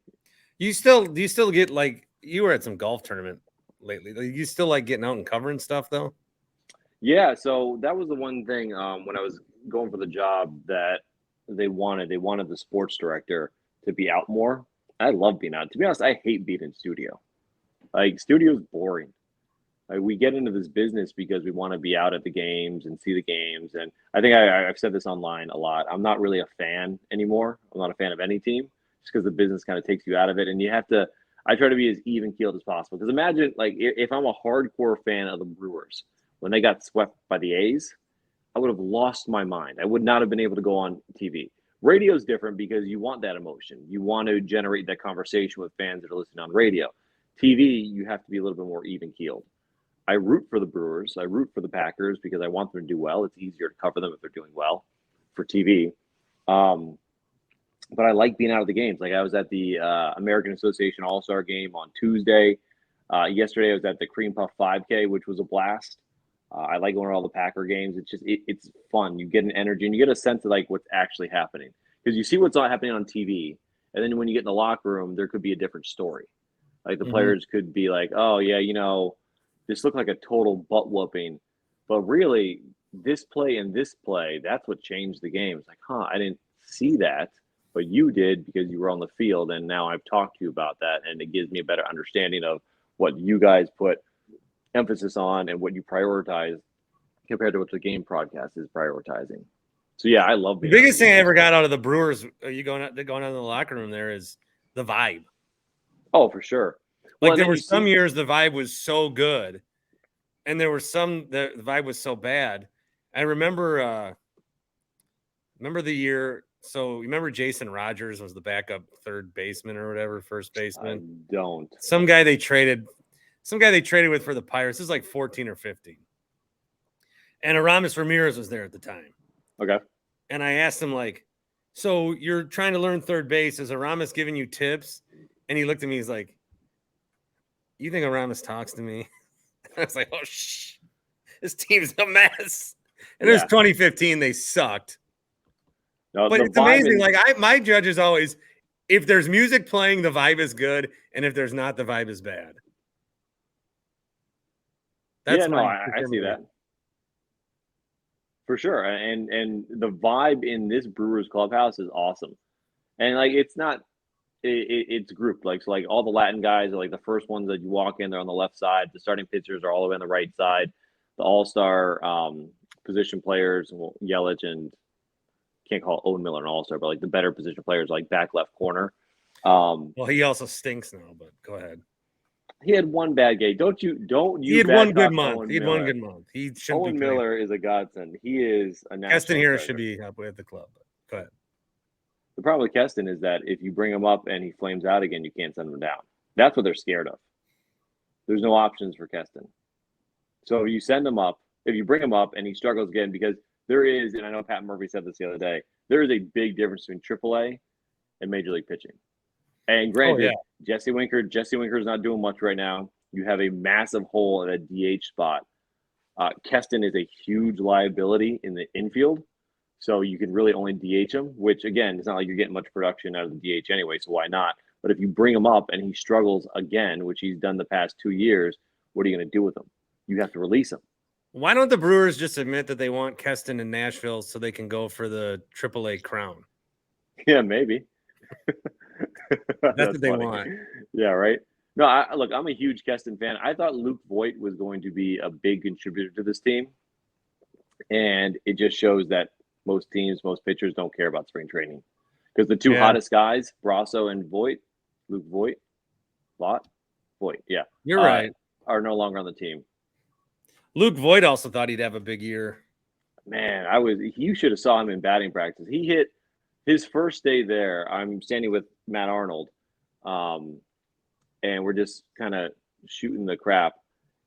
Do you still get like, you were at some golf tournament lately. You still like getting out and covering stuff though? Yeah. So that was the one thing when I was going for the job that they wanted the sports director to be out more. I love being out. To be honest, I hate being in studio. Like studio's boring. Like, we get into this business because we want to be out at the games and see the games. And I think I've said this online a lot. I'm not really a fan anymore. I'm not a fan of any team just because the business kind of takes you out of it. And you have to, I try to be as even keeled as possible. Because imagine, like, if I'm a hardcore fan of the Brewers, when they got swept by the A's, I would have lost my mind. I would not have been able to go on TV. Radio is different because you want that emotion. You want to generate that conversation with fans that are listening on radio. TV, you have to be a little bit more even keeled. I root for the Brewers. I root for the Packers because I want them to do well. It's easier to cover them if they're doing well for TV. But I like being out of the games. Like, I was at the American Association All-Star game on Tuesday. Yesterday, I was at the Cream Puff 5K, which was a blast. I like going to all the Packer games. It's just it's fun. You get an energy and you get a sense of like what's actually happening because you see what's happening on TV, and then when you get in the locker room, there could be a different story. Like the players could be like, "Oh yeah, this looked like a total butt whooping," but really, this play and this play, that's what changed the game. It's like, I didn't see that, but you did because you were on the field, and now I've talked to you about that, and it gives me a better understanding of what you guys put emphasis on and what you prioritize compared to what the game broadcast is prioritizing. So yeah, I love the biggest thing I ever got out of the Brewers. Going out in the locker room there is the vibe. Oh, for sure. Like there were some years the vibe was so good, and there were some the vibe was so bad. I remember the year. So remember Jason Rogers was the backup third baseman or whatever, first baseman. I don't. Some guy they traded with for the Pirates. This is like 14 or 15. And Aramis Ramirez was there at the time. Okay. And I asked him, like, so you're trying to learn third base. Is Aramis giving you tips? And he looked at me. He's like, you think Aramis talks to me? I was like, oh, shh. This team's a mess. And it was 2015. They sucked. No, but it's amazing. Like, my judge is always, if there's music playing, the vibe is good. And if there's not, the vibe is bad. That's I see that. For sure. And the vibe in this Brewers clubhouse is awesome. And like it's grouped. Like, so like all the Latin guys are like the first ones that you walk in, they're on the left side. The starting pitchers are all the way on the right side. The all-star position players, well, Yelich and can't call Owen Miller an all-star, but like the better position players like back left corner. Well, he also stinks now, but go ahead. He had one bad game. Don't you? He had one good month. He had one good month. He shouldn't Owen Miller is a godsend. He is a national Keston here should be up at the club. But go ahead. The problem with Keston is that if you bring him up and he flames out again, you can't send him down. That's what they're scared of. There's no options for Keston. So if you send him up, if you bring him up and he struggles again, because there is, and I know Pat Murphy said this the other day, there is a big difference between AAA and Major League pitching. And granted, Jesse Winker is not doing much right now. You have a massive hole at a DH spot. Keston is a huge liability in the infield, so you can really only DH him, which, again, it's not like you're getting much production out of the DH anyway, so why not? But if you bring him up and he struggles again, which he's done the past 2 years, what are you going to do with him? You have to release him. Why don't the Brewers just admit that they want Keston in Nashville so they can go for the AAA crown? Yeah, maybe. That's what they want. Yeah, right. No, look, I'm a huge Keston fan. I thought Luke Voit was going to be a big contributor to this team. And it just shows that most teams, most pitchers don't care about spring training. Because the two hottest guys, Brasso and Voit, Luke Voit, yeah. You're right. Are no longer on the team. Luke Voit also thought he'd have a big year. Man, you should have saw him in batting practice. He hit his first day there. I'm standing with Matt Arnold, and we're just kind of shooting the crap.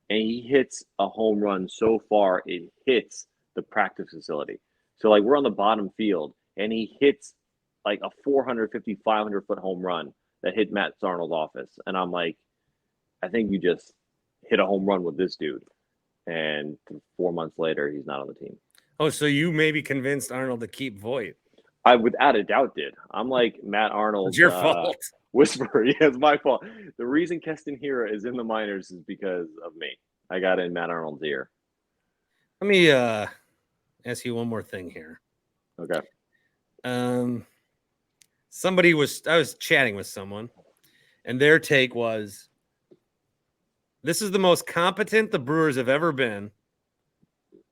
And he hits a home run so far, it hits the practice facility. So, like, we're on the bottom field, and he hits, like, a 450, 500-foot home run that hit Matt Arnold's office. And I'm like, I think you just hit a home run with this dude. And 4 months later, he's not on the team. Oh, so you maybe convinced Arnold to keep Voit. I without a doubt did. I'm like Matt Arnold. It's your fault. Whisperer. Yeah, it's my fault. The reason Keston Hiura is in the minors is because of me. I got in Matt Arnold's ear. Let me ask you one more thing here. Okay. I was chatting with someone, and their take was, this is the most competent the Brewers have ever been,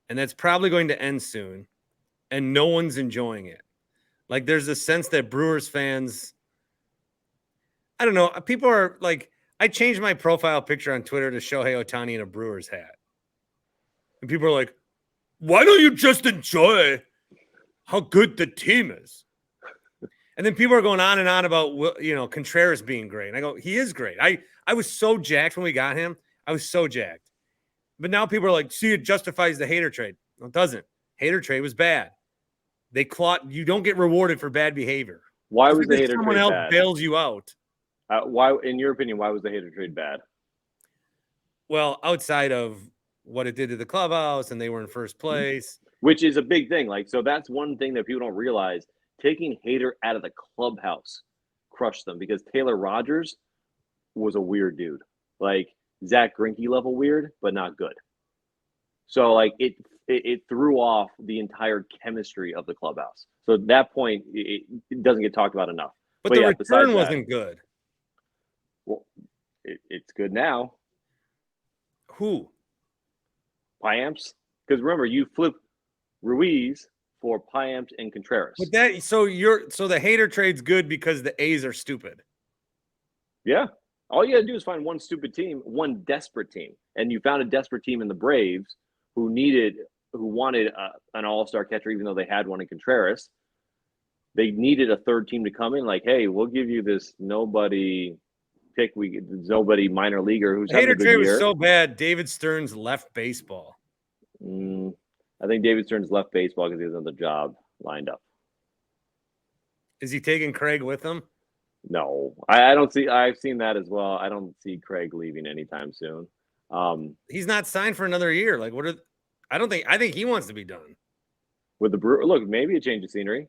and that's probably going to end soon, and no one's enjoying it. Like, there's a sense that Brewers fans, I don't know, people are like, I changed my profile picture on Twitter to Shohei Ohtani in a Brewers hat. And people are like, why don't you just enjoy how good the team is? And then people are going on and on about, Contreras being great. And I go, he is great. I was so jacked when we got him. I was so jacked. But now people are like, see, it justifies the Hader trade. No, it doesn't. Hader trade was bad. You don't get rewarded for bad behavior. Why was the Hader someone trade else bad? bails you out? Why, in your opinion, why was the Hader trade bad? Well, outside of what it did to the clubhouse, and they were in first place. Which is a big thing. Like, so that's one thing that people don't realize. Taking Hader out of the clubhouse crushed them, because Taylor Rogers was a weird dude. Like, Zach Greinke level weird, but not good. So, like, it threw off the entire chemistry of the clubhouse. So at that point, it doesn't get talked about enough. But the return wasn't good. Well, it's good now. Who? Payamps? Because remember, you flip Ruiz for Payamps and Contreras. But so the Hader trade's good because the A's are stupid. Yeah. All you got to do is find one stupid team, one desperate team. And you found a desperate team in the Braves who wanted an all-star catcher, even though they had one in Contreras. They needed a third team to come in, like, hey, we'll give you this nobody minor leaguer who's having a good year. Hader trade was so bad, David Stearns left baseball. I think David Stearns left baseball because he has another job lined up. Is he taking Craig with him? No, I don't see. I've seen that as well. I don't see Craig leaving anytime soon. He's not signed for another year. Like, I think he wants to be done with the Brewers. Look, maybe a change of scenery.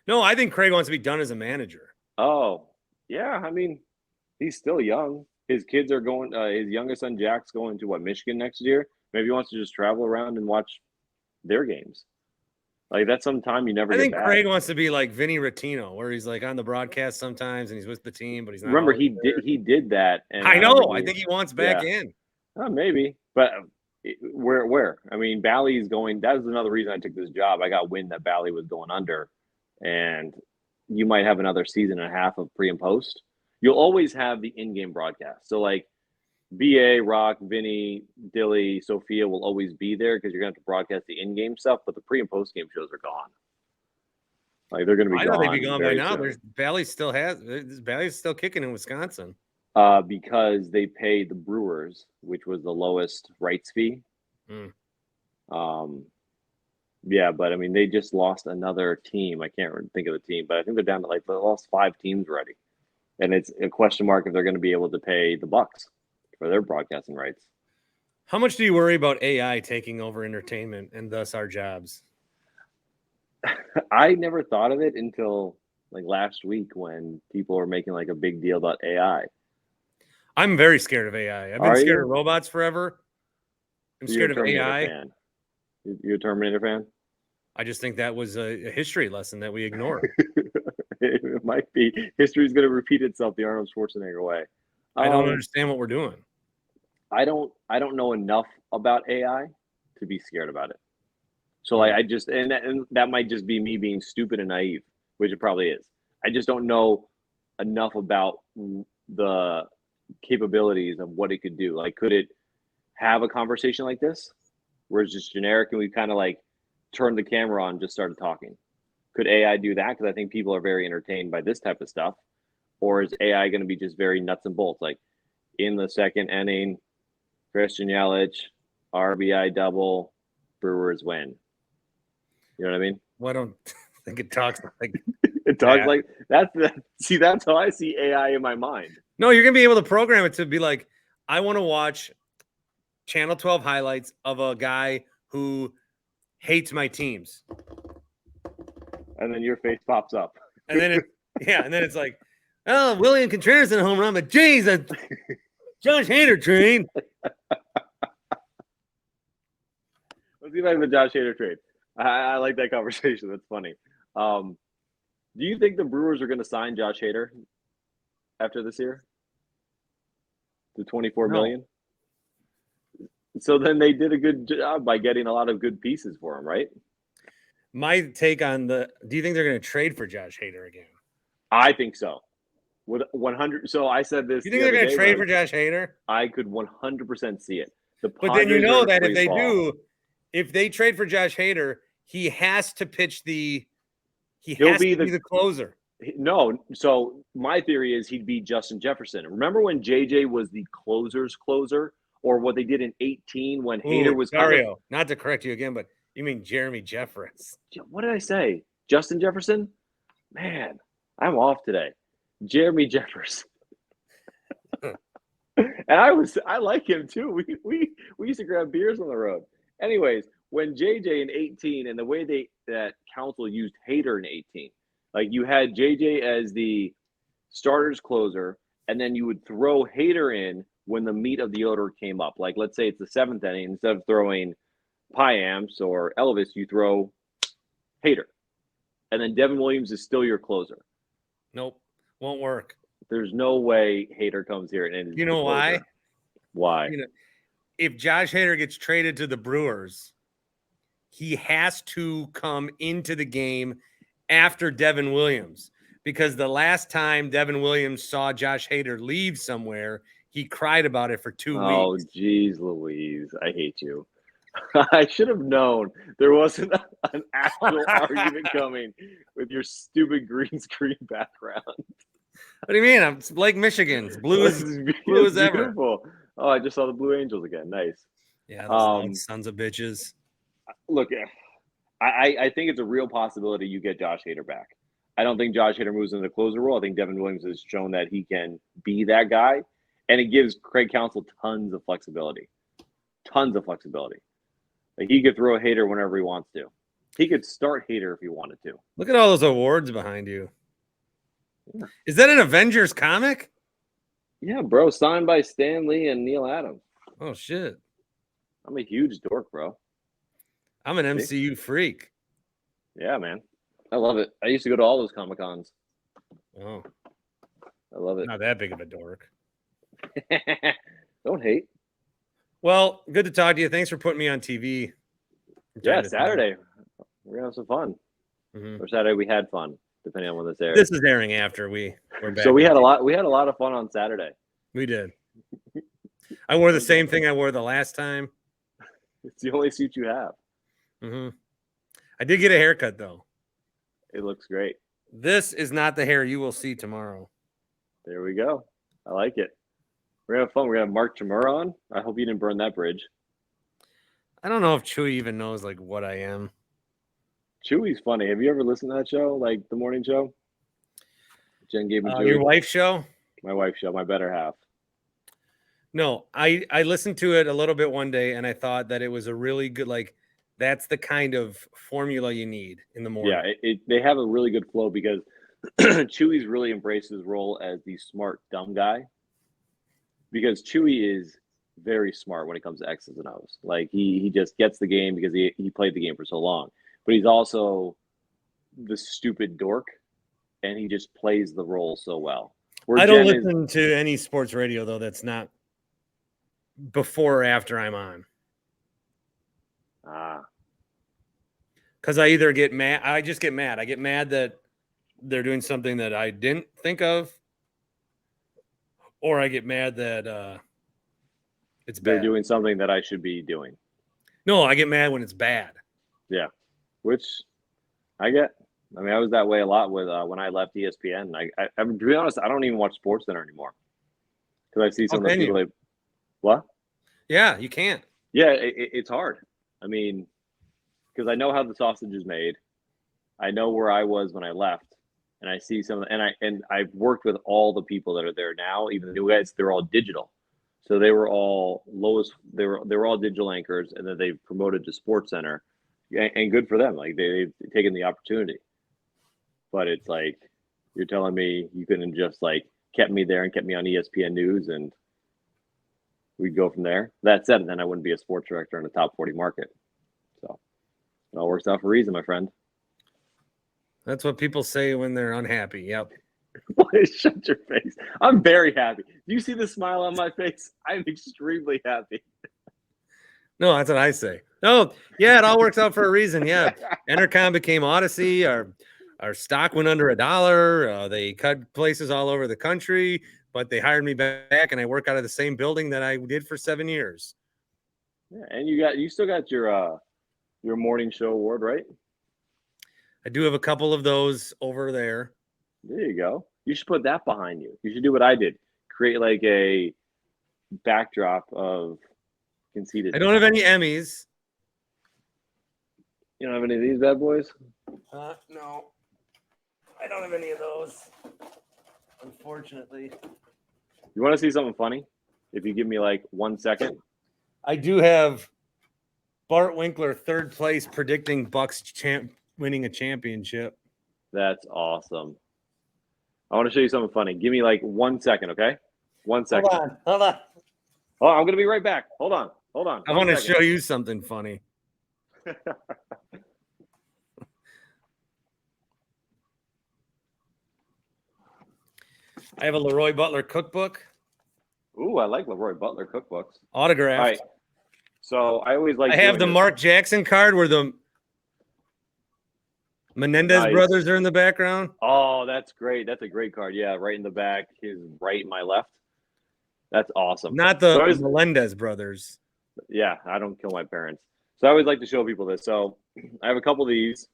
No, I think Craig wants to be done as a manager. Oh, yeah. I mean, he's still young. His kids are going. His youngest son Jack's going to Michigan next year. Maybe he wants to just travel around and watch their games. Like, that's some time you never get back. I think Craig wants to be like Vinny Rattino, where he's like on the broadcast sometimes and he's with the team, but he's not. Remember, he did that. And I know. I think he wants back in. Maybe, but where? I mean, Bally's going. That was another reason I took this job. I got wind that Bally was going under, and you might have another season and a half of pre and post. You'll always have the in-game broadcast. So, like, BA, Rock, Vinny, Dilly, Sophia will always be there because you're going to have to broadcast the in-game stuff, but the pre- and post-game shows are gone. Like, they're going to be gone. I know they'd be gone by now. Bally's still kicking in Wisconsin. Because they paid the Brewers, which was the lowest rights fee. Yeah, but I mean, they just lost another team. I can't think of the team, but I think they're down to they lost 5 teams already. And it's a question mark if they're going to be able to pay the Bucks for their broadcasting rights. How much do you worry about AI taking over entertainment and thus our jobs? I never thought of it until last week when people were making a big deal about AI. I'm very scared of AI. I've been scared of robots forever. I'm scared of AI. Fan. You're a Terminator fan? I just think that was a history lesson that we ignored. It might be. History is going to repeat itself the Arnold Schwarzenegger way. I don't understand what we're doing. I don't know enough about AI to be scared about it. So and that might just be me being stupid and naive, which it probably is. I just don't know enough about the capabilities of what it could do. Like, could it have a conversation like this where it's just generic and we kind of turned the camera on and just started talking? Could AI do that? Because I think people are very entertained by this type of stuff. Or is AI going to be just very nuts and bolts? Like, in the second inning, Christian Yelich, RBI double, Brewers win. You know what I mean? Well, I don't think it talks like it talks that. Like that's that's how I see AI in my mind. No, you're gonna be able to program it to be like, I want to watch Channel 12 highlights of a guy who hates my teams. And then your face pops up. And then it's like, oh, William Contreras in a home run, but geez, that Josh Hader train. Let's see if I have the Josh Hader trade. I like that conversation. That's funny. Do you think the Brewers are going to sign Josh Hader after this year? The $24 million? So then they did a good job by getting a lot of good pieces for him, right? My take on do you think they're going to trade for Josh Hader again? I think so. With 100. So I said this. You think they're going to trade for Josh Hader? I could 100% see it. But then you know that if they do, if they trade for Josh Hader, he has to pitch he has to be the closer. No. So my theory is he'd be Justin Jefferson. Remember when JJ was the closer's closer, or what they did in 18 when Hader was Dario, not to correct you again, but you mean Jeremy Jeffress. What did I say? Justin Jefferson? Man, I'm off today. Jeremy Jeffress. And I like him too. We used to grab beers on the road. Anyways, when JJ in 18 and the way that Council used Hader in 18, like you had JJ as the starter's closer, and then you would throw Hader in when the meat of the order came up. Like let's say it's the 7th inning, instead of throwing Piamps or Elvis, you throw Hader, and then Devin Williams is still your closer. Nope, won't work. There's no way Hader comes here and you know why? Why? If Josh Hader gets traded to the Brewers, he has to come into the game after Devin Williams, because the last time Devin Williams saw Josh Hader leave somewhere, he cried about it for 2 weeks. Oh, geez, Louise, I hate you. I should have known there wasn't an actual argument coming with your stupid green screen background. What do you mean? I'm Lake Michigan. It's blue as ever. Oh, I just saw the Blue Angels again. Nice. Yeah, those sons of bitches. Look, I think it's a real possibility you get Josh Hader back. I don't think Josh Hader moves into the closer role. I think Devin Williams has shown that he can be that guy, and it gives Craig Counsell tons of flexibility. Like he could throw a Hader whenever he wants to. He could start Hader if he wanted to. Look at all those awards behind you. Yeah. Is that an Avengers comic? Yeah, bro. Signed by Stan Lee and Neil Adams. Oh, shit. I'm a huge dork, bro. I'm an MCU freak. Yeah, man. I love it. I used to go to all those Comic-Cons. Oh. I love it. Not that big of a dork. Don't hate. Well, good to talk to you. Thanks for putting me on TV. Yeah, Saturday. We're going to have some fun. Mm-hmm. Or Saturday we had fun, depending on when this airs. This is airing after we're back. So we had a lot of fun on Saturday. We did. I wore the same thing I wore the last time. It's the only suit you have. Mm-hmm. I did get a haircut, though. It looks great. This is not the hair you will see tomorrow. There we go. I like it. We're going to have fun. We're going to have Mark Chmura on. I hope you didn't burn that bridge. I don't know if Chewy even knows, like, what I am. Chewy's funny. Have you ever listened to that show, like the morning show? Jen gave me your wife's show? My wife's show, my better half. No, I listened to it a little bit one day, and I thought that it was a really good, like, that's the kind of formula you need in the morning. Yeah, they have a really good flow because Chewy's really embraced his role as the smart, dumb guy. Because Chewy is very smart when it comes to X's and O's. Like, he just gets the game because he played the game for so long. But he's also the stupid dork, and he just plays the role so well. I don't listen to any sports radio, though, that's not before or after I'm on. Because I either get mad. I just get mad. I get mad that they're doing something that I didn't think of, or I get mad that it's bad. They're doing something that I should be doing. No, I get mad when it's bad. Yeah, which I get. I mean, I was that way a lot with when I left ESPN. I to be honest, I don't even watch SportsCenter anymore because I see some of the people. What? Yeah, you can't. Yeah, it's hard. I mean, because I know how the sausage is made. I know where I was when I left, and I see some. And I've worked with all the people that are there now. Even the new guys, they're all digital. So they were all They were all digital anchors, and then they promoted to SportsCenter, and good for them. Like they've taken the opportunity. But it's like you're telling me you couldn't just like kept me there and kept me on ESPN News, and we'd go from there. That said, then I wouldn't be a sports director in a top 40 market. So it all works out for a reason, my friend. That's what people say when they're unhappy. Yep. Shut your face. I'm very happy. Do you see the smile on my face? I'm extremely happy. No, that's what I say. Oh, yeah, it all works out for a reason. Yeah. Entercom became Odyssey. Our stock went under $1. They cut places all over the country, but they hired me back, and I work out of the same building that I did for 7 years. Yeah, and you still got your morning show award, right? I do have a couple of those over there. There you go. You should put that behind you. You should do what I did. Create like a backdrop of conceited. I don't have any Emmys. You don't have any of these bad boys? No. I don't have any of those. Unfortunately. You want to see something funny? If you give me like 1 second. I do have Bart Winkler, third place, predicting Bucks winning a championship. That's awesome. I want to show you something funny. Give me like 1 second, okay? 1 second. Hold on. Oh, I'm going to be right back. Hold on. I want to show you something funny. I have a Leroy Butler cookbook. Ooh, I like Leroy Butler cookbooks. Autographed. All right. So I always like. I have the Mark Jackson card where the Melendez brothers are in the background. Oh, that's great. That's a great card. Yeah, right in the back. His right, my left. That's awesome. Not the Melendez brothers. Yeah, I don't kill my parents. So I always like to show people this. So I have a couple of these.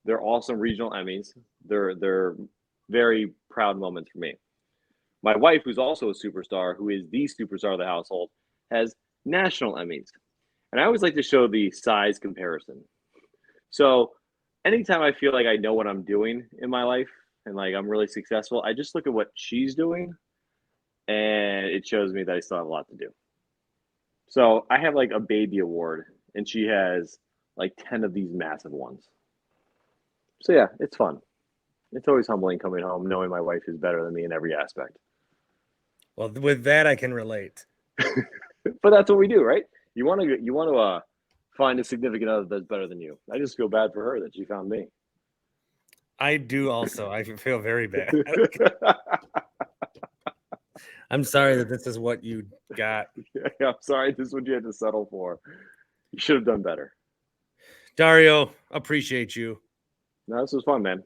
They're awesome regional Emmys. They're very proud moments for me. My wife, who's also a superstar, who is the superstar of the household, has national Emmys. And I always like to show the size comparison. So anytime I feel like I know what I'm doing in my life and like I'm really successful, I just look at what she's doing and it shows me that I still have a lot to do. So I have like a baby award and she has like 10 of these massive ones. So yeah, it's fun. It's always humbling coming home knowing my wife is better than me in every aspect. Well, with that, I can relate. But that's what we do, right? You want to find a significant other that's better than you. I just feel bad for her that she found me. I do also. I feel very bad. I'm sorry that this is what you got. Yeah, I'm sorry this is what you had to settle for. You should have done better. Dario, appreciate you. No, this was fun, man.